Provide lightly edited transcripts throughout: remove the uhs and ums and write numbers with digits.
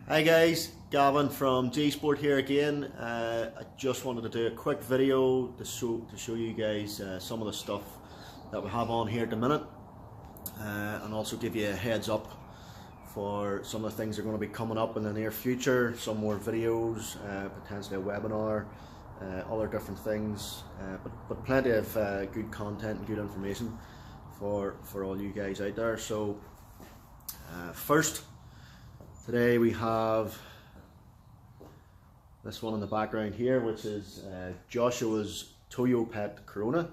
Hi guys, Gavin from Gsport here again. I just wanted to do a quick video to show you guys some of the stuff that we have on here at the minute, and also give you a heads up for some of the things that are going to be coming up in the near future. Some more videos, potentially a webinar, other different things, but plenty of good content and good information for all you guys out there. So first, today we have this one in the background here, which is Joshua's Toyo Pet Corona,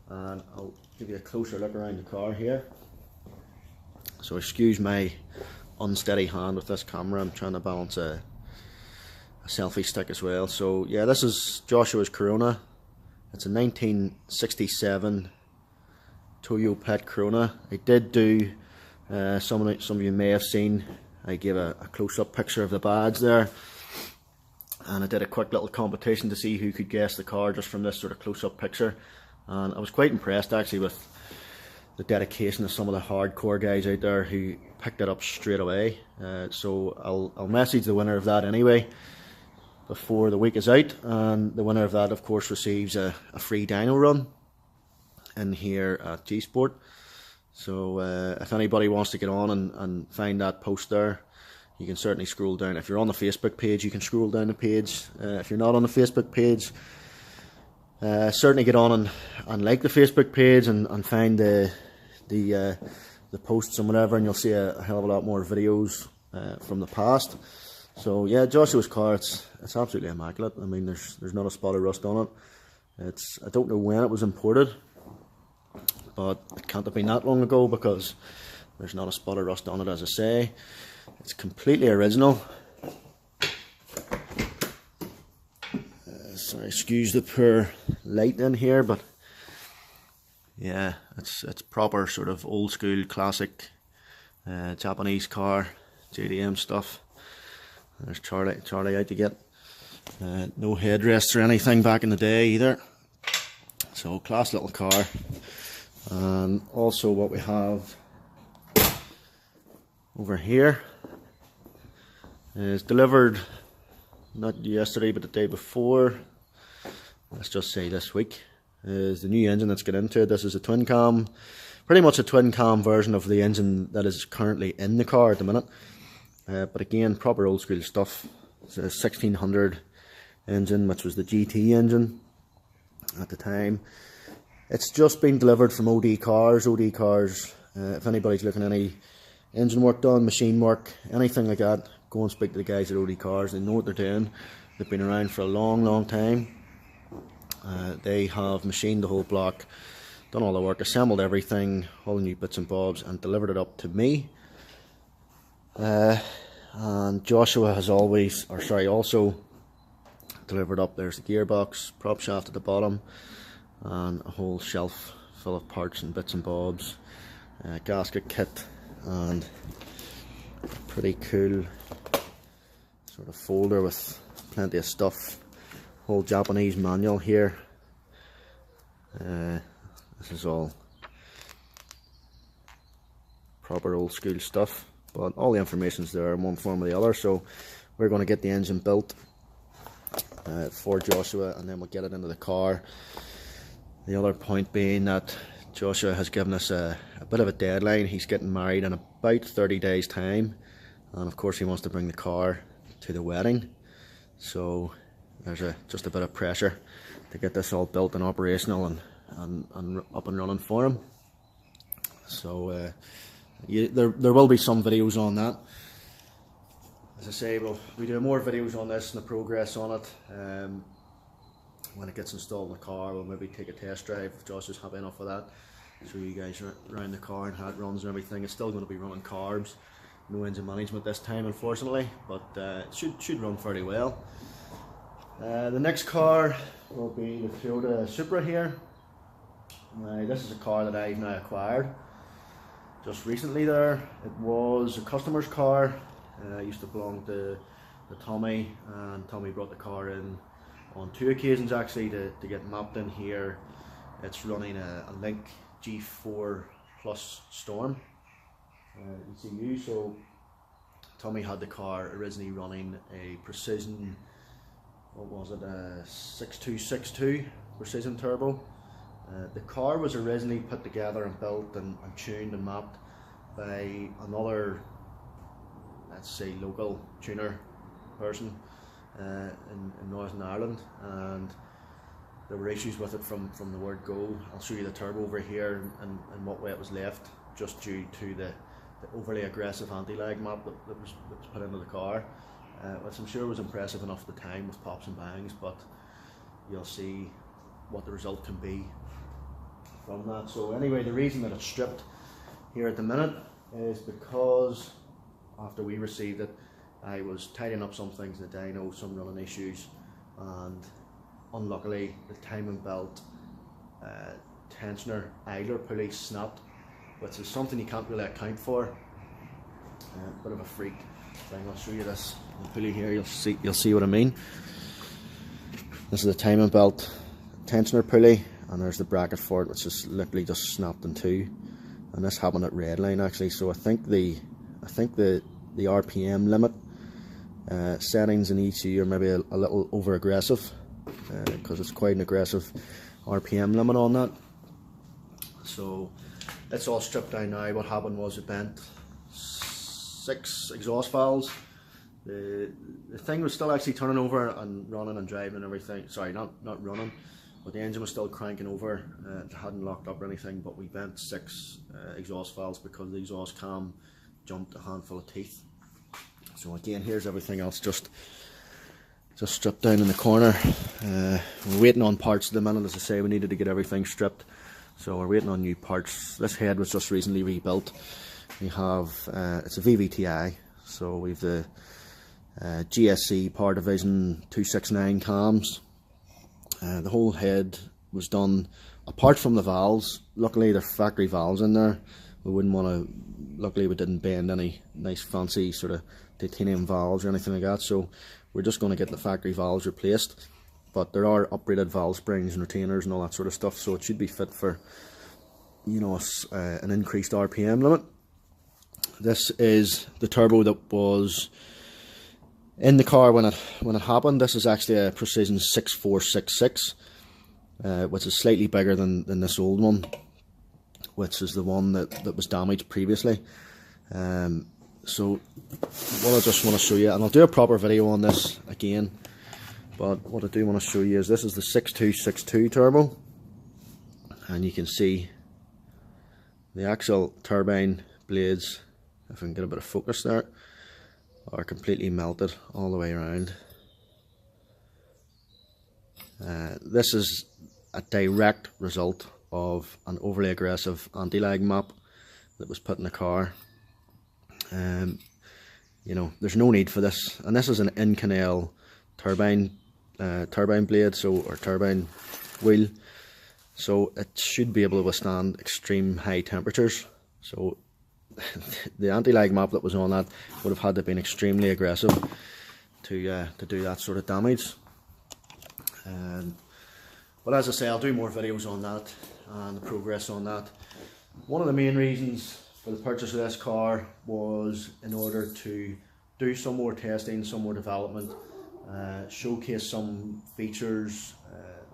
and I'll give you a closer look around the car here. So excuse my unsteady hand with this camera, I'm trying to balance a selfie stick as well. So yeah, this is Joshua's Corona. It's a 1967 Toyo Pet Corona. I did do, some of you may have seen, I gave a close-up picture of the badge there, and I did a quick little competition to see who could guess the car just from this sort of close-up picture, and I was quite impressed actually with the dedication of some of the hardcore guys out there who picked it up straight away. So I'll message the winner of that anyway before the week is out, and the winner of that of course receives a free dyno run in here at Gsport. So if anybody wants to get on and find that post there, you can certainly scroll down. If you're on the Facebook page, you can scroll down the page. If you're not on the Facebook page, certainly get on and like the Facebook page and find the posts and whatever, and you'll see a hell of a lot more videos from the past. So yeah, Joshua's car, it's absolutely immaculate. I mean, there's not a spot of rust on it. I don't know when it was imported, but it can't have been that long ago because there's not a spot of rust on it, as I say. It's completely original. Sorry, excuse the poor light in here, but yeah, it's proper sort of old school classic Japanese car, JDM stuff. There's Charlie out to get. No headrests or anything back in the day either. So class little car. And also what we have over here is delivered not yesterday but the day before, let's just say this week, is the new engine that's got into it. This is a twin cam, pretty much a twin cam version of the engine that is currently in the car at the minute, but again, proper old school stuff. It's a 1600 engine, which was the GT engine at the time. It's just been delivered from OD Cars. OD Cars, if anybody's looking at any engine work done, machine work, anything like that, go and speak to the guys at OD Cars. They know what they're doing. They've been around for a long time. They have machined the whole block, done all the work, assembled everything, all the new bits and bobs, and delivered it up to me. And Joshua has also delivered up, there's the gearbox, prop shaft at the bottom, and a whole shelf full of parts and bits and bobs, gasket kit, and a pretty cool sort of folder with plenty of stuff. Whole Japanese manual here. This is all proper old school stuff, but all the information's there in one form or the other. So we're going to get the engine built for Joshua, and then we'll get it into the car. The other point being that Joshua has given us a bit of a deadline. He's getting married in about 30 days time, and of course he wants to bring the car to the wedding. So there's just a bit of pressure to get this all built and operational and up and running for him. So there will be some videos on that. As I say, we'll do more videos on this and the progress on it. When it gets installed in the car, we'll maybe take a test drive if Josh is happy enough with that. Show you guys around the car and how it runs and everything. It's still going to be running carbs, no engine management this time unfortunately, but it should run fairly well. The next car will be the Toyota Supra here. This is a car that I've now acquired just recently there. It was a customer's car. It used to belong to Tommy, and Tommy brought the car in on 2 occasions actually to get mapped in here. It's running a Link G4 Plus Storm ECU, so Tommy had the car originally running a Precision, what was it, a 6262 Precision Turbo. The car was originally put together and built and tuned and mapped by another, let's say, local tuner person in Northern Ireland, and there were issues with it from the word go. I'll show you the turbo over here and what way it was left, just due to the overly aggressive anti-lag map that was put into the car, which I'm sure was impressive enough at the time with pops and bangs, but you'll see what the result can be from that. So anyway, the reason that it's stripped here at the minute is because after we received it, I was tidying up some things in the dyno, some running issues, and unluckily the timing belt tensioner idler pulley snapped, which is something you can't really account for. A bit of a freak thing. I'll show you this pulley here, you'll see what I mean. This is the timing belt tensioner pulley, and there's the bracket for it, which is literally just snapped in two. And this happened at Redline actually, so I think the RPM limit settings in ECU are maybe a little over aggressive, because it's quite an aggressive RPM limit on that. So it's all stripped down now. What happened was it bent 6 exhaust valves. The thing was still actually turning over and running and driving and everything. Sorry, not running, but the engine was still cranking over. It hadn't locked up or anything, but we bent 6 exhaust valves because the exhaust cam jumped a handful of teeth. So again, here's everything else just stripped down in the corner. We're waiting on parts at the minute. As I say, we needed to get everything stripped, so we're waiting on new parts. This head was just recently rebuilt. We have it's a VVTi, so we've the GSC Power Division 269 cams. The whole head was done apart from the valves. Luckily they're factory valves in there. We wouldn't want to, luckily we didn't bend any nice fancy sort of titanium valves or anything like that, so we're just going to get the factory valves replaced. But there are upgraded valve springs and retainers and all that sort of stuff, so it should be fit for, you know, an increased RPM limit. This is the turbo that was in the car when it happened. This is actually a Precision 6466, which is slightly bigger than this old one, which is the one that was damaged previously. So what I just want to show you, and I'll do a proper video on this again, but what I do want to show you is this is the 6262 turbo, and you can see the actual turbine blades, if I can get a bit of focus there, are completely melted all the way around. This is a direct result of an overly aggressive anti-lag map that was put in the car. You know, there's no need for this, and this is an in-canal turbine blade, or turbine wheel, so it should be able to withstand extreme high temperatures. So the anti-lag map that was on that would have had to have been extremely aggressive to do that sort of damage. But as I say, I'll do more videos on that and the progress on that. One of the main reasons for the purchase of this car was in order to do some more testing, some more development, showcase some features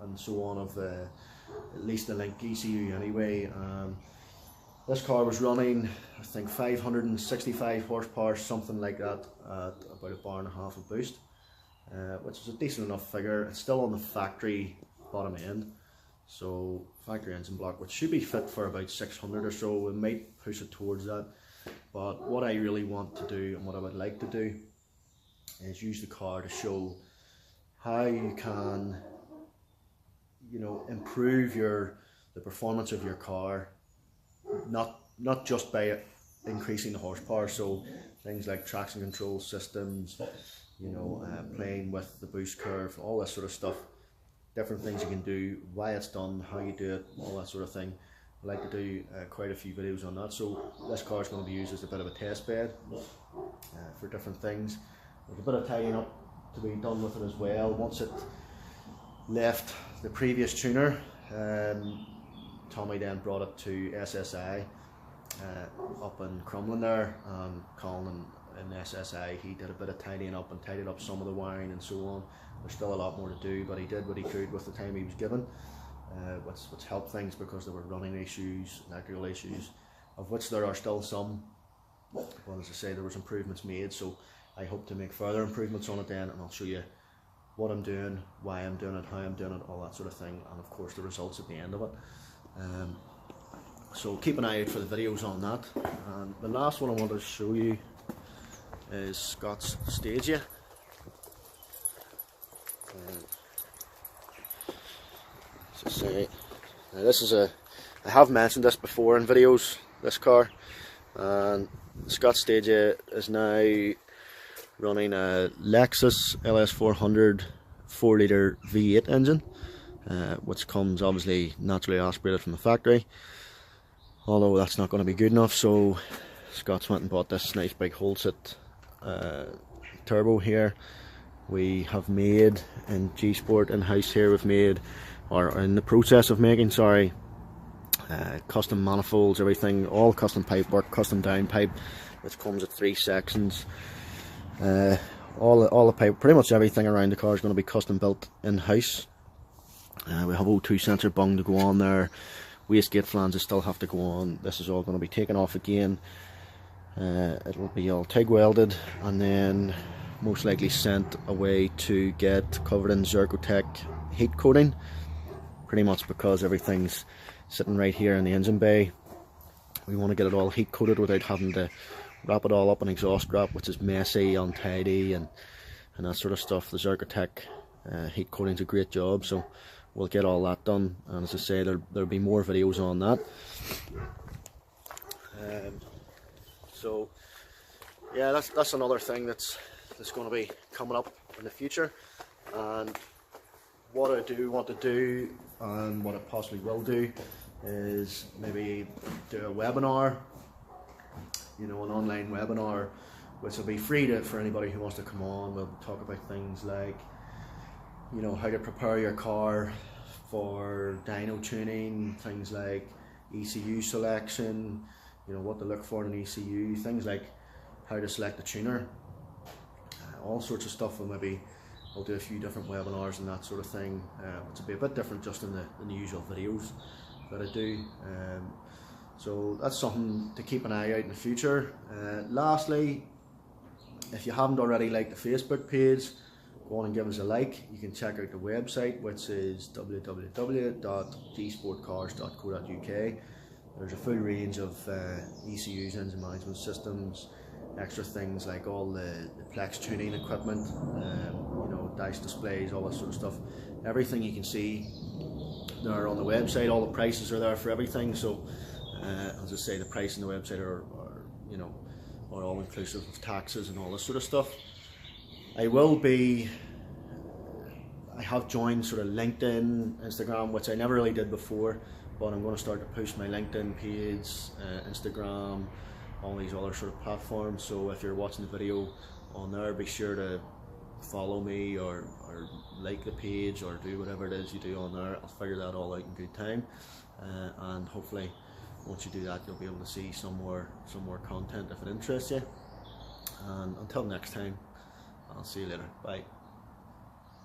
and so on of at least the Link ECU anyway. This car was running, I think, 565 horsepower, something like that, at about 1.5 bars of boost, which is a decent enough figure. It's still on the factory bottom end, so factory engine block, which should be fit for about 600 or so. We might push it towards that, but what I really want to do and what I would like to do is use the car to show how you can, you know, improve the performance of your car, not just by increasing the horsepower. So things like traction control systems, you know, playing with the boost curve, all that sort of stuff, different things you can do, why it's done, how you do it, all that sort of thing. I'd like to do quite a few videos on that. So this car is going to be used as a bit of a test bed for different things. There's a bit of tidying up to be done with it as well. Once it left the previous tuner, Tommy then brought it to SSI up in Crumlin there, and Colin and in SSI, he did a bit of tidying up and tidied up some of the wiring and so on. There's still a lot more to do, but he did what he could with the time he was given, which helped things because there were running issues, electrical issues, of which there are still some. But as I say, there was improvements made, so I hope to make further improvements on it then, and I'll show you what I'm doing, why I'm doing it, how I'm doing it, all that sort of thing, and of course the results at the end of it. So keep an eye out for the videos on that. And the last one I wanted to show you is Scott's Stagia. As I say, now this is I have mentioned this before in videos, this car, and Scott's Stagia is now running a Lexus LS400 4-litre V8 engine, which comes obviously naturally aspirated from the factory, although that's not going to be good enough, so Scott's went and bought this nice big Holset turbo here. We have made in Gsport in-house here, we've made, or are in the process of making, sorry, custom manifolds, everything, all custom pipe work, custom downpipe, which comes at 3 sections. All the pipe, pretty much everything around the car is going to be custom built in-house. We have O2 sensor bung to go on there, wastegate flanges still have to go on. This is all going to be taken off again. It will be all TIG welded and then most likely sent away to get covered in Zerkotech heat coating, pretty much because everything's sitting right here in the engine bay. We want to get it all heat coated without having to wrap it all up in exhaust wrap, which is messy, untidy, and that sort of stuff. The Zerkotech heat coating's a great job, so we'll get all that done, and as I say, there'll be more videos on that. So yeah, that's another thing that's going to be coming up in the future. And what I do want to do, and what I possibly will do, is maybe do a webinar, you know, an online webinar, which will be free for anybody who wants to come on. We'll talk about things like, you know, how to prepare your car for dyno tuning, things like ECU selection, you know, what to look for in an ECU, things like how to select a tuner, all sorts of stuff. And maybe I'll do a few different webinars and that sort of thing, which will be a bit different just in the usual videos that I do. So that's something to keep an eye out in the future. Lastly, if you haven't already liked the Facebook page, go on and give us a like. You can check out the website, which is www.gsportcars.co.uk. There's a full range of ECUs, engine management systems, extra things like all the Plex tuning equipment, you know, dice displays, all that sort of stuff. Everything you can see there on the website. All the prices are there for everything. So as I say, the price on the website are you know, are all inclusive of taxes and all this sort of stuff. I have joined sort of LinkedIn, Instagram, which I never really did before, but I'm going to start to push my LinkedIn page, Instagram, all these other sort of platforms. So if you're watching the video on there, be sure to follow me or like the page or do whatever it is you do on there. I'll figure that all out in good time, and hopefully once you do that, you'll be able to see some more content if it interests you. And until next time, I'll see you later. Bye.